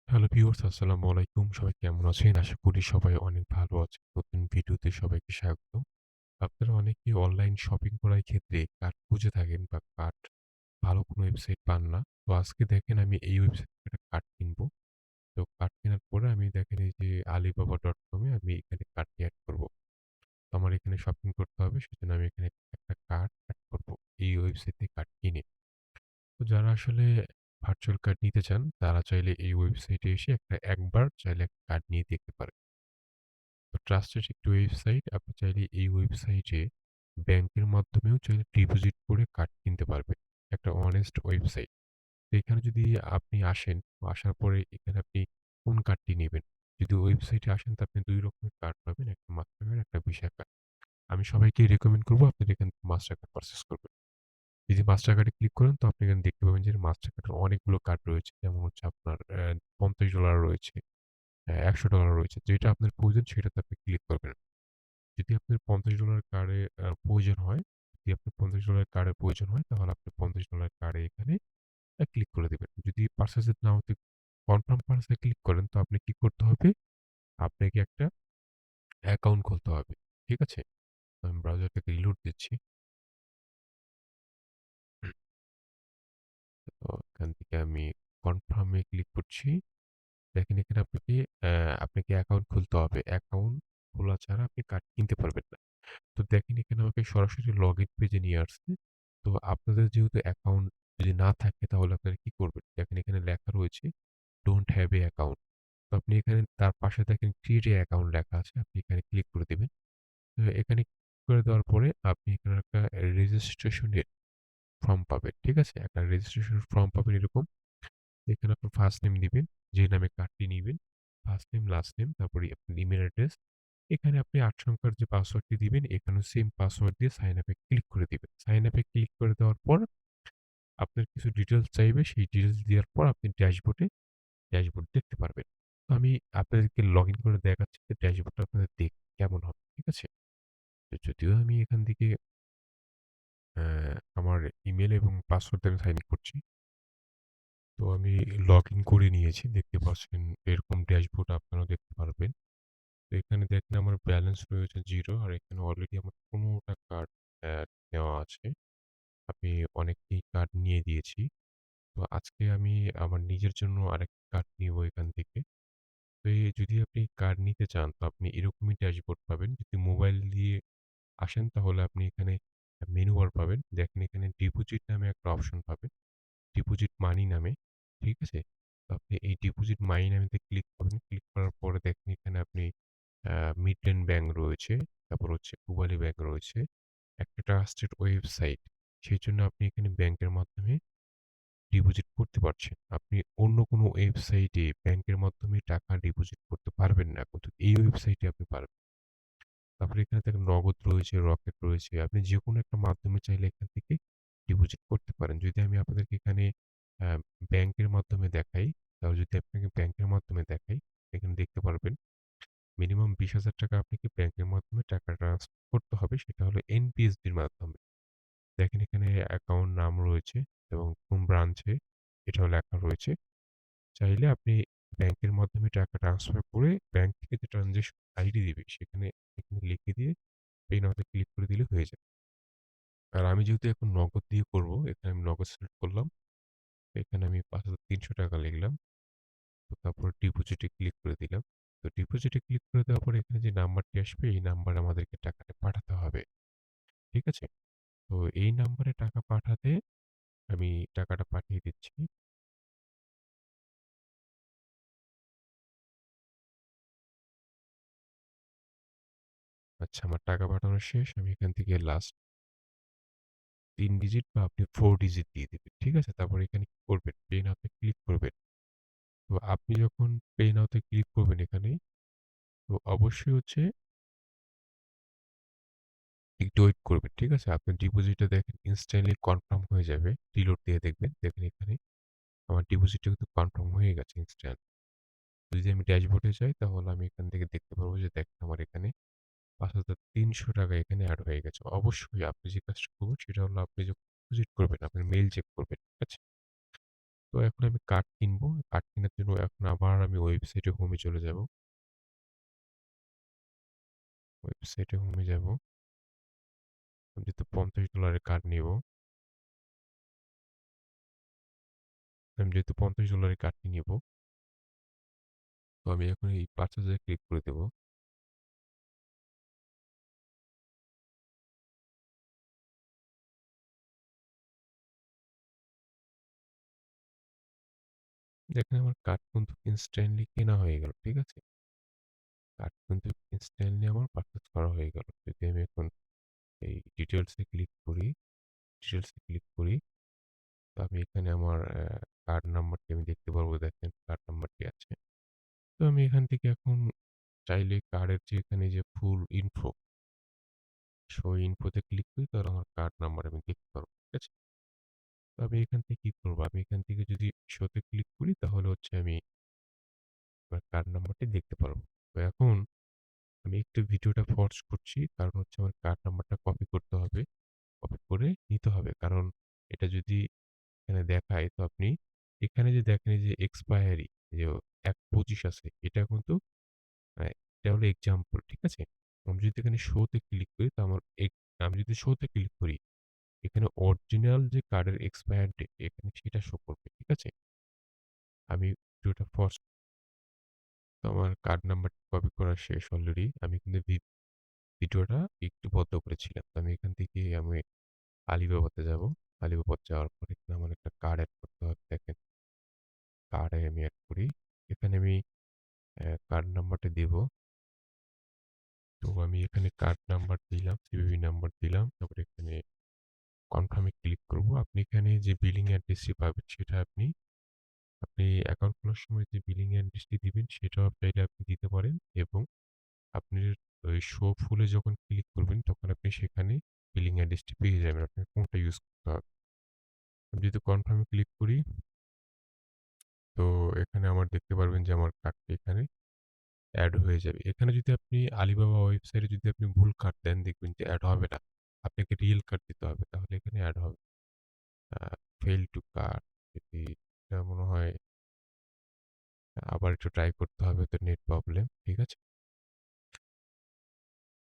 Hello viewers, আসসালামু আলাইকুম। সবাই কেমন আছেন? আশা করি সবাই অনেক ভালো আছেন। নতুন ভিডিওতে সবাইকে স্বাগতম। আপনারা অনেকেই অনলাইন শপিং করার ক্ষেত্রে কার্ড খুঁজে থাকেন বা কার্ড ভালো কোনো ওয়েবসাইট পান না। তো আজকে দেখেন আমি এই ওয়েবসাইট থেকে একটা কার্ড কিনবো। তো কার্ড কেনার পরে আমি দেখেন এই যে alibaba.com এ আমি এখানে কার্ডটি এড করব। তো আমার এখানে শপিং করতে হবে সেজন্য আমি এখানে একটা কার্ড এড করব। এই ওয়েবসাইট থেকে কার্ড কিনে। তো যারা আসলে ভার্চুয়াল কার্ড নিতে চান, তারা চাইলে এই ওয়েবসাইটে এসে একবার চাইলে একটা কার্ড নিয়ে দেখতে পারেন। তো ট্রাস্টেড একটি ওয়েবসাইট। আপনি চাইলে এই ওয়েবসাইটে ব্যাংকের মাধ্যমেও চাইলে ডিপোজিট করে কার্ড কিনতে পারবেন। একটা অনেস্ট ওয়েবসাইট। তো এখানে যদি আপনি আসেন, আসার পরে এখানে আপনি কোন কার্ডটি নিবেন? যদি ওয়েবসাইটে আসেন তো আপনি ২ রকমের কার্ড পাবেন। একটা মাস্টার কার্ড, একটা ভিসা কার্ড। আমি সবাইকে রেকমেন্ড করব আপনারা এখান থেকে মাস্টার কার্ড পারচেজ করবেন। যদি মাস্টার কার্ডে ক্লিক করেন তো আপনি এখানে দেখতে পাবেন যে মাস্টার কার্ডের অনেকগুলো কার্ড রয়েছে। যেমন হচ্ছে আপনার $৫০ রয়েছে, $১০০ রয়েছে। যেটা আপনার প্রয়োজন সেটাতে আপনি ক্লিক করবেন। যদি আপনার $৫০ কার্ডে প্রয়োজন হয়, যদি আপনার $৫০ কার্ডের প্রয়োজন হয় তাহলে আপনি $৫০ কার্ডে এখানে ক্লিক করে দিবেন। যদি পারচেজ না হতে কনফার্ম পারচেজ এ ক্লিক করেন তো আপনি কি করতে হবে? আপনাকে একটা অ্যাকাউন্ট খুলতে হবে। ঠিক আছে? আমি ব্রাউজারটাকে রিলোড দিচ্ছি। তো এখান থেকে আমি কনফার্ম এ ক্লিক করছি। দেখেন এখানে আপনাকে অ্যাকাউন্ট খুলতে হবে। অ্যাকাউন্ট খোলা ছাড়া আপনি কার্ড কিনতে পারবেন না। তো দেখেন এখানে আমাকে সরাসরি লগইন পেজে নিয়ে আসছে। তো আপনাদের যেহেতু অ্যাকাউন্ট যদি না থাকে তাহলে আপনারা কি করবেন? দেখেন এখানে লেখা রয়েছে ডোন্ট হ্যাভ এ অ্যাকাউন্ট। তো আপনি এখানে তার পাশে দেখেন ক্রিয়েট এ অ্যাকাউন্ট লেখা আছে। আপনি এখানে ক্লিক করে দিবেন। তো এখানে ক্লিক করে দেওয়ার পরে আপনি এখানে একটা রেজিস্ট্রেশন এর ফর্ম পাবেন। ঠিক আছে? একটা রেজিস্ট্রেশন ফর্ম পাবেন এরকম। এখানে আপনার ফার্স্ট নেম দিবেন, যে নামে কার্ডটি নিবেন। ফার্স্ট নেম, লাস্ট নেম, তারপরে আপনার ইমেইল অ্যাড্রেস। এখানে আপনি ৮ সংখ্যার যে পাসওয়ার্ডটি দিবেন, এখানেও সেম পাসওয়ার্ড দিয়ে সাইন আপ এ ক্লিক করে দিবেন। সাইন আপ এ ক্লিক করে দেওয়ার পর আপনার কিছু ডিটেইলস চাইবে। সেই ডিটেইলস দেওয়ার পর আপনি ড্যাশবোর্ড দেখতে পারবেন। তো আমি আপনাদেরকে লগইন করে দেখাচ্ছি যে ড্যাশবোর্ডটা আপনাদের কেমন হবে। ঠিক আছে? তো যদিও আমি এখান থেকে আমার ইমেইল এবং পাসওয়ার্ড দিয়ে আমি সাইন ইন করছি। তো আমি লগইন করে নিয়েছি। দেখতে পাচ্ছেন এরকম ড্যাশবোর্ড আপনারাও দেখতে পারবেন। তো এখানে দেখেন আমার ব্যালেন্স রয়েছে 0 আর এখানে অলরেডি আমার ১৫ টা কার্ড নেওয়া আছে। আমি অনেককেই কার্ড নিয়ে দিয়েছি। তো আজকে আমি আমার নিজের জন্য আরেকটা কার্ড নিবো এখান থেকে। তো যদি আপনি কার্ড নিতে চান তো আপনি এরকমই ড্যাশবোর্ড পাবেন। যদি মোবাইল দিয়ে আসেন তাহলে আপনি এখানে মেনু বার পাবেন। দেখেন এখানে ডিপোজিট নামে একটা অপশন পাবেন। ডিপোজিট মানি নামে। ঠিক আছে? তো আপনি এই ডিপোজিট মানি নামেতে ক্লিক করবেন। ক্লিক করার পরে দেখেন এখানে আপনি আ মিডল্যান্ড ব্যাংক রয়েছে, তারপর হচ্ছে পূবালী ব্যাংক রয়েছে। একটা ট্রাস্টেড ওয়েবসাইট। সেজন্য আপনি এখানে ব্যাংকের মাধ্যমে ডিপোজিট করতে পারছেন। আপনি অন্য কোনো ওয়েবসাইটে ব্যাংকের মাধ্যমে টাকা ডিপোজিট করতে পারবেন না। কিন্তু এই ওয়েবসাইটে আপনি পারবেন। তারপরে এখানে দেখেন নগদ রয়েছে, রকেট রয়েছে। আপনি যেকোনো একটা মাধ্যমে চাইলে এখান থেকে ডিপোজিট করতে পারেন। যদি আমি আপনাদেরকে এখানে আ ব্যাংকের মাধ্যমে দেখাই, তাহলে যদি আপনাকে ব্যাংকের মাধ্যমে দেখাই, এখানে দেখতে পারবেন মিনিমাম ৳২০,০০০ আপনাকে ব্যাংকের মাধ্যমে টাকা ট্রান্সফার করতে হবে। সেটা হলো এনপিএসবির মাধ্যমে। দেখেন এখানে অ্যাকাউন্ট নাম রয়েছে এবং কোন ব্রাঞ্চে এটাও লেখা রয়েছে। চাইলে আপনি ব্যাংকের মাধ্যমে টাকা ট্রান্সফার করে ব্যাংক থেকে যে ট্রান্সেকশন আইডি দিবে এখানে লিখে দিয়ে পে নাও তে ক্লিক করে দিলে হয়ে যাবে। আর আমি যেহেতু এখন নগদ দিয়ে করব, এখানে আমি নগদ সিলেক্ট করলাম। এখানে আমি ৳৫,৩০০ লিখলাম। তো তারপর ডিপোজিটে ক্লিক করে দিলাম। তো ডিপোজিটে ক্লিক করে দেওয়ার পরে এখানে যে নাম্বারটি আসবে এই নাম্বারে আমাদেরকে টাকাটা পাঠাতে হবে। ঠিক আছে? তো এই নাম্বারে টাকা পাঠাতে আমি টাকাটা পাঠিয়ে দিচ্ছি। আচ্ছা, আমার টাকা পাঠানো শেষ। আমি এখান থেকে লাস্ট ৩ ডিজিট বা আপনি ৪ ডিজিট দিয়ে দিবেন। ঠিক আছে? তারপরে এখানে কি করবেন? পে নাও তে ক্লিক করবেন। তো আপনি যখন পে নাও তে ক্লিক করবেন এখানে, তো অবশ্যই হচ্ছে একটু ওয়েট করবেন। ঠিক আছে? আপনার ডিপোজিটটা দেখেন ইনস্ট্যান্টলি কনফার্ম হয়ে যাবে। রিলোড দিয়ে দেখবেন। দেখেন এখানে আমার ডিপোজিটটা কিন্তু কনফার্ম হয়ে গেছে ইনস্ট্যান্ট। যদি আমি ড্যাশবোর্ডে যাই তাহলে আমি এখান থেকে দেখতে পারবো যে দেখেন আমার এখানে ৳৫,৩০০ এখানে এড হয়ে গেছে। অবশ্যই আপনি যে কাজটা করবেন সেটা হলো আপনি যখন ডিপোজিট করবেন আপনার মেইল চেক করবেন। ঠিক আছে? তো এখন আমি কার্ড কিনবো। কার্ড কেনার জন্য এখন আবার আমি ওয়েবসাইটে হোমে চলে যাবো। ওয়েবসাইটে হোমে যাবো। আমি যেহেতু $50 এর কার্ড নিবো, আমি যেহেতু $50 এর কার্ডটি নিবো, তো আমি এখন এই পারচেজ এ ক্লিক করে দেবো। দেখেন আমার কার্ড কিন্তু ইনস্ট্যান্টলি কেনা হয়ে গেল। ঠিক আছে? কার্ড কিন্তু ইনস্ট্যান্টলি আমার পারচেজ করা হয়ে গেল। যদি আমি এখন এই ডিটেইলস এ ক্লিক করি, ডিটেইলস এ ক্লিক করি, তো আমি এখানে আমার কার্ড নাম্বারটি আমি দেখতে পারবো। দেখেন কার্ড নাম্বারটি আছে। তো আমি এখান থেকে এখন চাইলে কার্ডের যে এখানে যে ফুল ইনফো, শো ইনফোতে ক্লিক করি তাহলে আমার কার্ড নাম্বার আমি দেখতে পারবো। ঠিক আছে? তো আমি এখান থেকে কি করবো? আমি এখান থেকে যদি শোতে ক্লিক করি তাহলে হচ্ছে আমি আমার কার্ড নাম্বারটি দেখতে পারবো। তো এখন আমি একটু ভিডিওটা পজ করছি। কারণ হচ্ছে আমার কার্ড নাম্বারটা কপি করতে হবে। কপি করে নিতে হবে। কারণ এটা যদি এখানে দেখায় তো আপনি এখানে যে দেখেন এই যে এক্সপায়ারি যে ১/২৫ আছে এটা কিন্তু এটা হলো এক্সাম্পল। ঠিক আছে? আমি যদি এখানে শো তে ক্লিক করি তো আমার আমি যদি শো তে ক্লিক করি এখানে অরিজিনাল যে কার্ডের এক্সপায়ার ডেট এখানে সেটা শো করবে। ঠিক আছে? আমি ভিডিওটা পজ তো আমার কার্ড নাম্বারটি কপি করা শেষ অলরেডি। আমি কিন্তু ভিডিওটা একটু বদ্ধ করেছিলাম। তো আমি এখান থেকে আমি আলিবাবাতে যাবো। আলিবাবাদ যাওয়ার পরে এখানে আমার একটা কার্ড এড করতে হবে। দেখেন কার্ডে আমি এড করি। এখানে আমি কার্ড নাম্বারটা দিব। তো আমি এখানে কার্ড নাম্বার দিলাম, সিভিভি নাম্বার দিলাম। তারপরে এখানে কনফার্ম এ ক্লিক করব। আপনি এখানে যে বিলিং অ্যাড্রেসটি পাবেন সেটা আপনি অ্যাকাউন্ট খোলার সময় যে বিলিং অ্যাড্রেসটি দিবেন সেটাও চাইলে আপনি দিতে পারেন এবং আপনি ওই শো ফুলে যখন ক্লিক করবেন তখন আপনি সেখানে বিলিং অ্যাড্রেসটি পেয়ে যাবেন। আপনাকে কোনটা ইউজ করতে হবে। আমি যদি কনফার্ম এ ক্লিক করি তো এখানে আমার দেখতে পারবেন যে আমার কার্ডটি এখানে এড হয়ে যাবে। এখানে যদি আপনি আলিবাবা ওয়েবসাইটে যদি আপনি ভুল কার্ড দেন দেখবেন যে এড হবে না। আপনাকে রিয়েল কার্ড দিতে হবে। তাহলে এখানে এড হবে। আ ফেইল টু কার্ড যদি এটা মনে হয় আবার একটু ট্রাই করতে হবে তো নেট প্রবলেম। ঠিক আছে?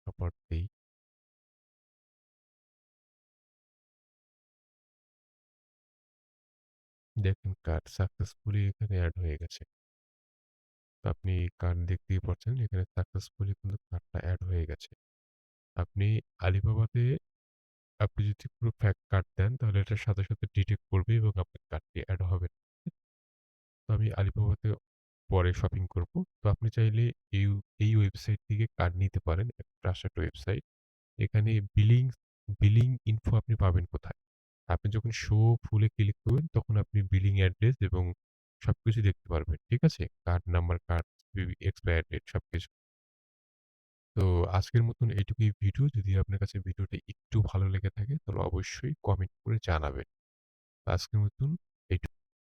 আবার দেই। দেখেন কার্ড সাকসেসফুলি এখানে এড হয়ে গেছে। তো আপনি কার্ড দেখতেই পাচ্ছেন এখানে সাকসেসফুলি কিন্তু কার্ডটা এড হয়ে গেছে। আপনি আলিবাবাতে আপনি যদি পুরো ফেক কার্ড দেন তাহলে এটার সাথে, সাথে ডিটেক্ট করবে এবং আপনার কার্ডটি এড হবে না। তো আমি আলিবাবাতে পরে শপিং করব। তো আপনি চাইলে এই এই ওয়েবসাইট থেকে কার্ড নিতে পারেন। একটা ট্রাস্টেড ওয়েবসাইট। এখানে বিলিং ইনফো আপনি পাবেন কোথায়? আপনি যখন শো ফুল এ ক্লিক করবেন তখন আপনি বিলিং অ্যাড্রেস এবং সবকিছু দেখতে পারবেন। ঠিক আছে? Card number, card expire date সবকিছু। তো আজকের মতন এইটুকুই ভিডিও। যদি আপনার কাছে ভিডিওটা একটু ভালো লেগে থাকে তাহলে অবশ্যই কমেন্ট করে জানাবেন। আজকের মতন এইটুকু।